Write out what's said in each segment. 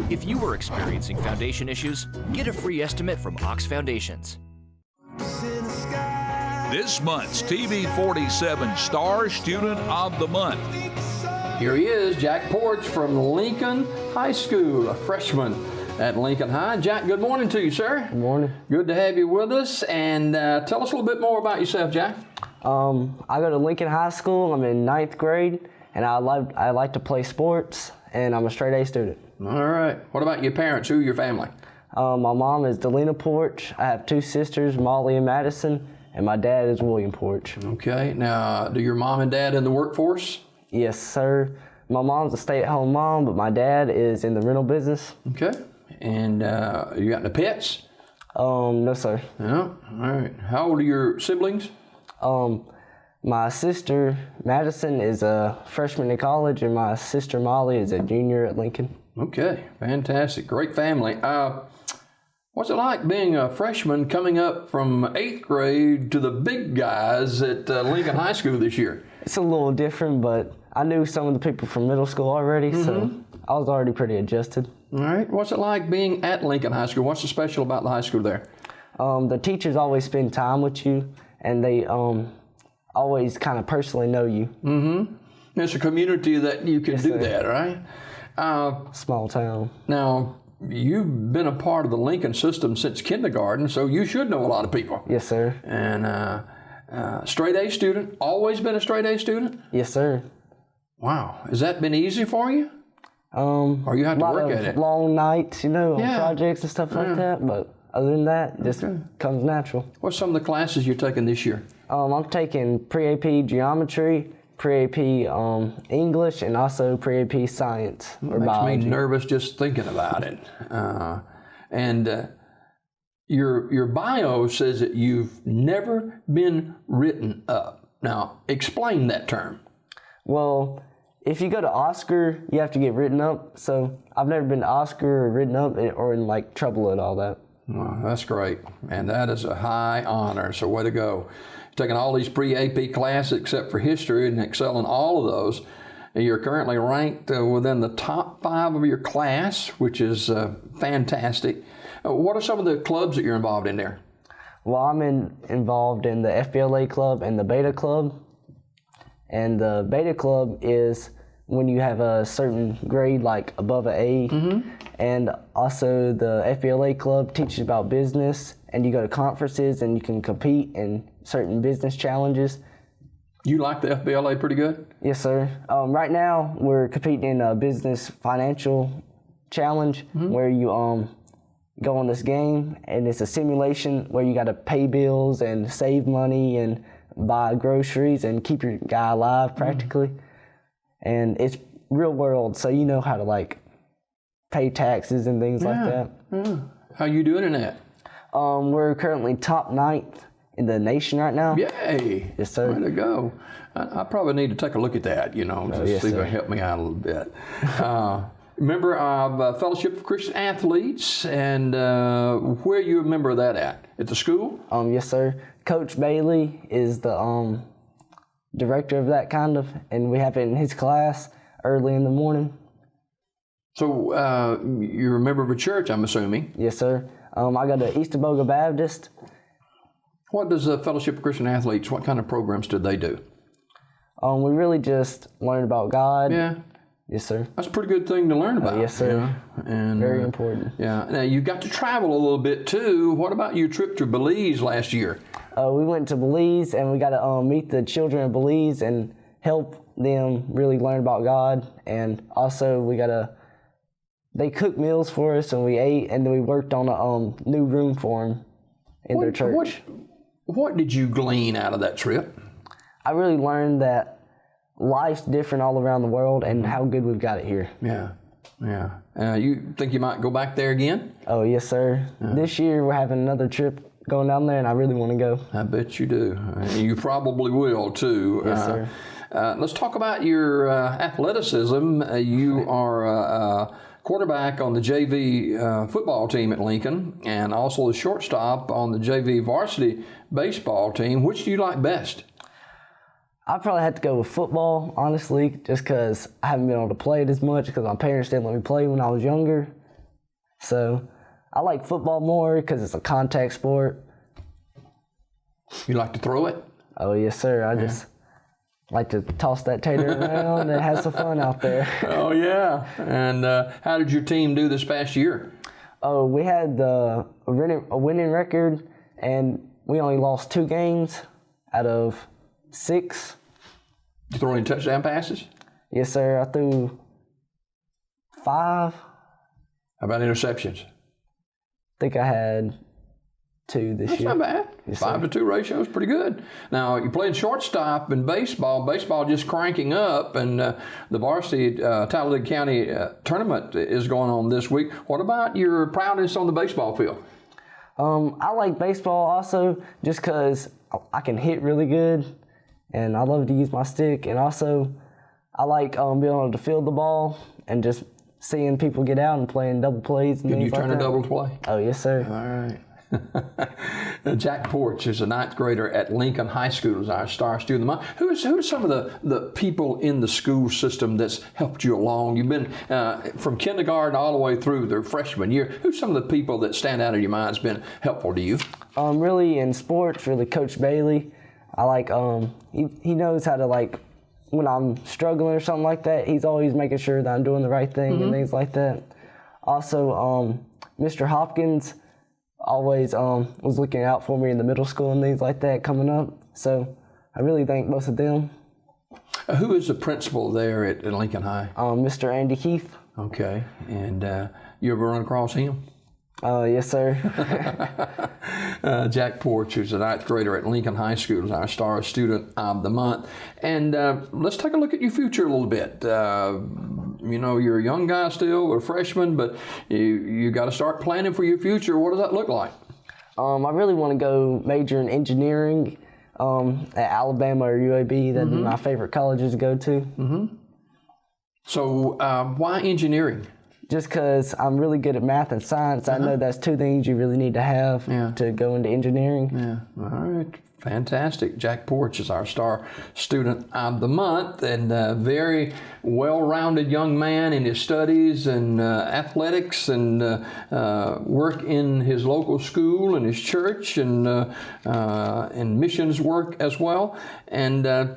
If you are experiencing foundation issues, get a free estimate from Ox Foundations. This month's TV 47 Star Student of the Month. Here he is, Jack Poarch from Lincoln High School, a freshman at Lincoln High. Jack, good morning to you, sir. Good morning. Good to have you with us. And tell us a little bit more about yourself, Jack. I go to Lincoln High School. I'm in 9th grade, and I like to play sports, and I'm a straight A student. All right. What about your parents? Who are your family? My mom is Delina Poarch. I have 2 sisters, Molly and Madison, and my dad is William Poarch. Okay. Now, do your mom and dad in the workforce? Yes, sir. My mom's a stay-at-home mom, but my dad is in the rental business. Okay. And you got any pets? No, sir. No. All right. How old are your siblings? My sister Madison is a freshman in college, and my sister Molly is a junior at Lincoln. Okay. Fantastic. Great family. What's it like being a freshman coming up from 8th grade to the big guys at Lincoln High School this year? It's a little different, but I knew some of the people from middle school already, so I was already pretty adjusted. All right. What's it like being at Lincoln High School? What's so special about the high school there? The teachers always spend time with you, and they always kind of personally know you. Mm-hmm. It's a community that you can do that, right? Small town. Now, you've been a part of the Lincoln system since kindergarten, so you should know a lot of people. Yes, sir. And straight A student, always been a straight A student? Yes, sir. Wow. Has that been easy for you? Or you have to work at it? Long nights, on projects and stuff like that, but other than that, it just comes natural. What's some of the classes you're taking this year? I'm taking pre-AP geometry, pre-AP English, and also pre-AP science or biology. Makes me nervous just thinking about it. Your bio says that you've never been written up. Now, explain that term. Well, if you go to Oscar, you have to get written up. So I've never been to Oscar or written up or in trouble at all that. Well, that's great, and that is a high honor, so way to go. Taking all these pre-AP classes except for history and excelling all of those. And you're currently ranked within the top 5 of your class, which is fantastic. What are some of the clubs that you're involved in there? Well, I'm involved in the FBLA club and the Beta club. And the Beta club is when you have a certain grade, like above an A. And also the FBLA club teaches about business, and you go to conferences and you can compete in certain business challenges. You like the FBLA pretty good? Yes, sir. Right now we're competing in a business financial challenge where you go on this game, and it's a simulation where you got to pay bills and save money and buy groceries and keep your guy alive practically. And it's real world, so you know how to pay taxes and things like that. Yeah. How you doing in that? We're currently top 9th in the nation right now. Yay! Yes, sir. Way to go. I probably need to take a look at that, to see if it help me out a little bit. Member of Fellowship of Christian Athletes, and where are you a member of that at the school? Yes, sir. Coach Bailey is the director of that and we have it in his class early in the morning. So you're a member of a church, I'm assuming? Yes, sir. I go to East Aboga Baptist. What does the Fellowship of Christian Athletes, what kind of programs do they do? We really just learn about God. Yeah. Yes, sir. That's a pretty good thing to learn about. Yes, sir. And very important. Yeah. Now, you got to travel a little bit, too. What about your trip to Belize last year? We went to Belize, and we got to meet the children of Belize and help them really learn about God. And also, they cooked meals for us, and we ate, and then we worked on a new room for them in their church. What did you glean out of that trip? I really learned that life's different all around the world and how good we've got it here. Yeah. You think you might go back there again? Oh, yes, sir. This year we're having another trip going down there, and I really want to go. I bet you do. You probably will, too. Yes, sir. Let's talk about your athleticism. You are quarterback on the JV football team at Lincoln, and also the shortstop on the JV varsity baseball team. Which do you like best? I probably have to go with football, honestly, just because I haven't been able to play it as much because my parents didn't let me play when I was younger. So I like football more because it's a contact sport. You like to throw it? Oh, yes, sir. I just like to toss that tater around and have some fun out there. Oh, yeah. And how did your team do this past year? Oh, we had a winning record, and we only lost 2 games out of 6. Did you throw any touchdown passes? Yes, sir. I threw 5. How about interceptions? I think I had 2 this That's year. not bad. Yes, 5-to-2 ratio is pretty good. Now, you're playing shortstop in baseball. Baseball just cranking up, and the varsity Talladega County tournament is going on this week. What about your prowess on the baseball field? I like baseball also just because I can hit really good, and I love to use my stick. And also, I like being able to field the ball and just seeing people get out and playing double plays and Can you things like turn that. a double play? Oh, yes, sir. All right. Jack Poarch is a 9th grader at Lincoln High School, is our star student of the month. Who are some of the people in the school system that's helped you along? You've been from kindergarten all the way through their freshman year. Who's some of the people that stand out in your mind has been helpful to you? Really in sports, really Coach Bailey. I like he knows how to, like, when I'm struggling or something like that, he's always making sure that I'm doing the right thing and things like that. Also, Mr. Hopkins always was looking out for me in the middle school and things like that coming up. So I really thank both of them. Who is the principal there at Lincoln High? Mr. Andy Keith. Okay, and you ever run across him? Yes, sir. Jack Poarch, who's a 9th grader at Lincoln High School, is our star student of the month. And let's take a look at your future a little bit. You know, you're a young guy still, a freshman, but you got to start planning for your future. What does that look like? I really want to go major in engineering at Alabama or UAB. That'd be my favorite colleges to go to. So why engineering? Just because I'm really good at math and science. I know that's 2 things you really need to have to go into engineering. Yeah, all right. Fantastic. Jack Poarch is our star student of the month, and a very well-rounded young man in his studies and athletics and work in his local school and his church and missions work as well. And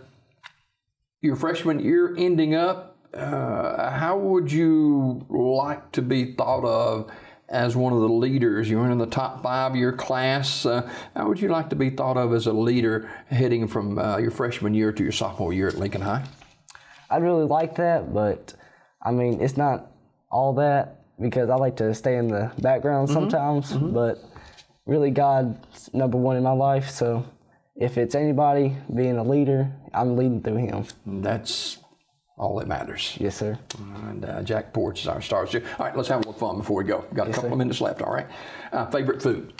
your freshman year ending up, how would you like to be thought of as one of the leaders? You're in the top 5 of your class. How would you like to be thought of as a leader heading from your freshman year to your sophomore year at Lincoln High? I'd really like that, but I mean, it's not all that because I like to stay in the background sometimes, but really God's number 1 in my life. So if it's anybody being a leader, I'm leading through him. That's all that matters. Yes, sir. And Jack Poarch is our star student. All right, let's have a little fun before we go. We've got a couple of minutes left, all right? Favorite food?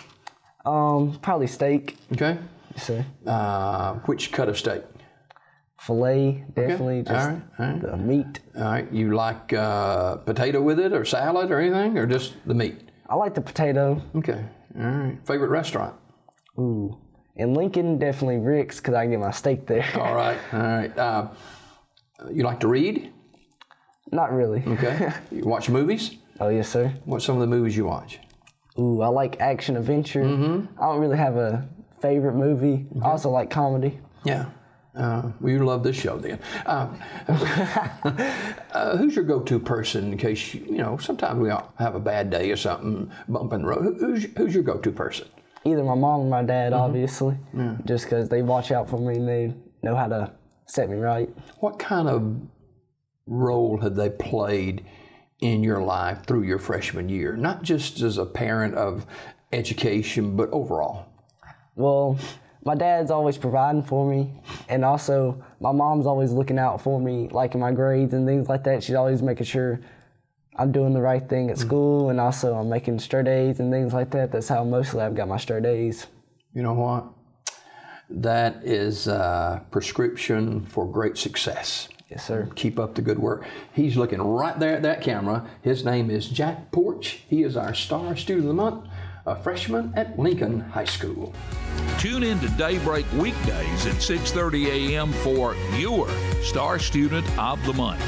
Probably steak. Okay. Yes, sir. Which cut of steak? Filet, definitely. Okay. Just All right. the meat. All right. You like potato with it or salad or anything, or just the meat? I like the potato. Okay. All right. Favorite restaurant? Ooh. In Lincoln, definitely Rick's because I can get my steak there. All right. All right. You like to read? Not really. Okay. You watch movies? Oh, yes, sir. What's some of the movies you watch? Ooh, I like action adventure. I don't really have a favorite movie. I also like comedy. Yeah. Well, you love this show then. Who's your go-to person in case, you know, sometimes we all have a bad day or something, bump in the road. Who's your go-to person? Either my mom or my dad, obviously. Yeah. Just because they watch out for me and they know how to set me right. What kind of role had they played in your life through your freshman year? Not just as a parent of education, but overall. Well, my dad's always providing for me, and also my mom's always looking out for me, like in my grades and things like that. She's always making sure I'm doing the right thing at school, and also I'm making straight A's and things like that. That's how mostly I've got my straight A's. You know what? That is a prescription for great success. Yes, sir. Keep up the good work. He's looking right there at that camera. His name is Jack Poarch. He is our star student of the month, a freshman at Lincoln High School. Tune in to Daybreak weekdays at 6:30 a.m. for your Star Student of the Month.